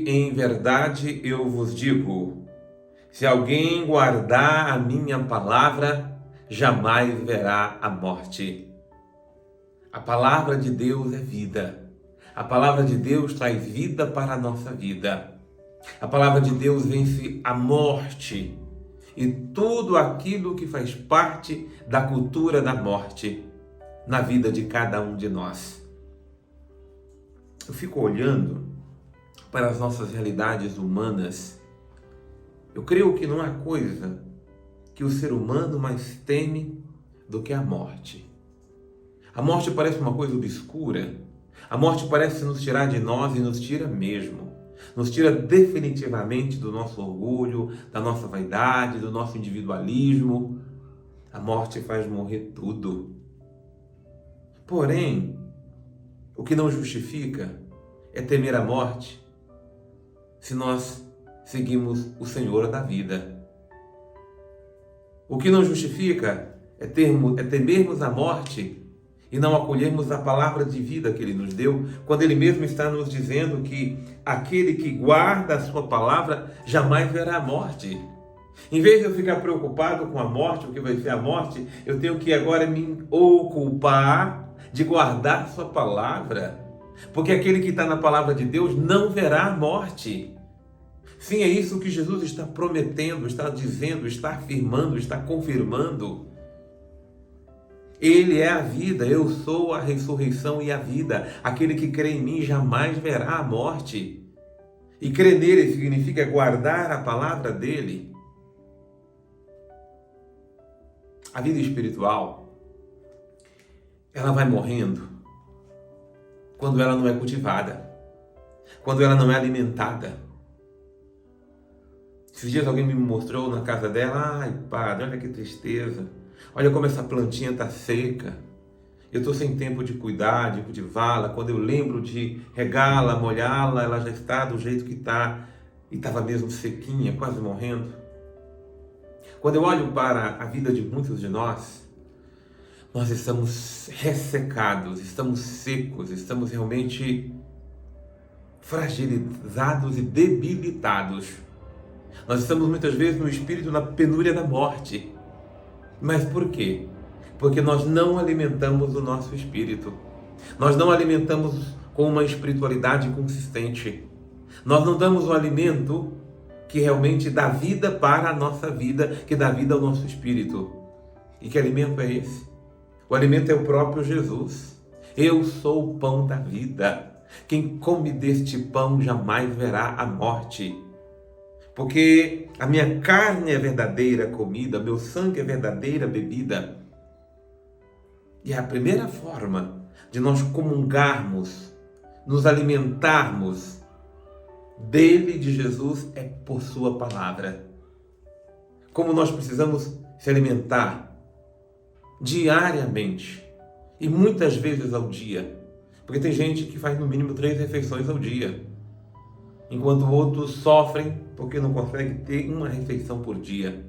em verdade eu vos digo, se alguém guardar a minha palavra, jamais verá a morte. A palavra de Deus é vida. A palavra de Deus traz vida para a nossa vida. A palavra de Deus vence a morte e tudo aquilo que faz parte da cultura da morte na vida de cada um de nós. Eu fico olhando para as nossas realidades humanas. Eu creio que não há coisa que o ser humano mais teme do que a morte. A morte parece uma coisa obscura. A morte parece nos tirar de nós e nos tira mesmo. Nos tira definitivamente do nosso orgulho, da nossa vaidade, do nosso individualismo. A morte faz morrer tudo. Porém, o que não justifica é temer a morte se nós seguimos o Senhor da vida. O que não justifica é temermos a morte e não acolhermos a palavra de vida que Ele nos deu, quando Ele mesmo está nos dizendo que aquele que guarda a sua palavra jamais verá a morte. Em vez de eu ficar preocupado com a morte, o que vai ser a morte, eu tenho que agora me ocupar de guardar a sua palavra, porque aquele que está na palavra de Deus não verá a morte. Sim, é isso que Jesus está prometendo, está dizendo, está afirmando, está confirmando. Ele é a vida, eu sou a ressurreição e a vida. Aquele que crê em mim jamais verá a morte. E crer nele significa guardar a palavra dele. A vida espiritual, ela vai morrendo quando ela não é cultivada, quando ela não é alimentada. Esses dias alguém me mostrou na casa dela, ai padre, olha que tristeza, olha como essa plantinha está seca, eu estou sem tempo de cuidar, de cultivá-la, quando eu lembro de regá-la, molhá-la, ela já está do jeito que está, e estava mesmo sequinha, quase morrendo. Quando eu olho para a vida de muitos de nós estamos ressecados, estamos secos, estamos realmente fragilizados e debilitados. Nós estamos muitas vezes no espírito, na penúria da morte. Mas por quê? Porque nós não alimentamos o nosso espírito. Nós não alimentamos com uma espiritualidade consistente. Nós não damos o alimento que realmente dá vida para a nossa vida, que dá vida ao nosso espírito. E que alimento é esse? O alimento é o próprio Jesus. Eu sou o pão da vida. Quem come deste pão jamais verá a morte. Porque a minha carne é verdadeira comida, meu sangue é verdadeira bebida. E a primeira forma de nós comungarmos, nos alimentarmos dele, de Jesus, é por sua palavra. Como nós precisamos se alimentar diariamente e muitas vezes ao dia. Porque tem gente que faz no mínimo 3 refeições ao dia, enquanto outros sofrem porque não conseguem ter uma refeição por dia.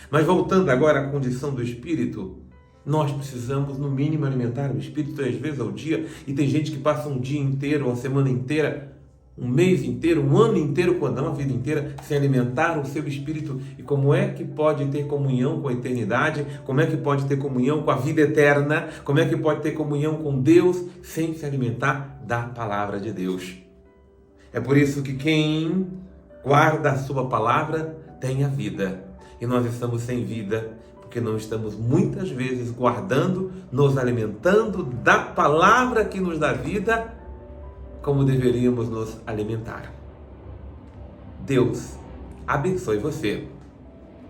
Mas voltando agora à condição do espírito, nós precisamos no mínimo alimentar o espírito 3 vezes ao dia, e tem gente que passa um dia inteiro, uma semana inteira, um mês inteiro, um ano inteiro, quando não a vida inteira, sem alimentar o seu espírito. E como é que pode ter comunhão com a eternidade? Como é que pode ter comunhão com a vida eterna? Como é que pode ter comunhão com Deus sem se alimentar da palavra de Deus? É por isso que quem guarda a sua palavra tem a vida. E nós estamos sem vida porque não estamos muitas vezes guardando, nos alimentando da palavra que nos dá vida, como deveríamos nos alimentar. Deus abençoe você.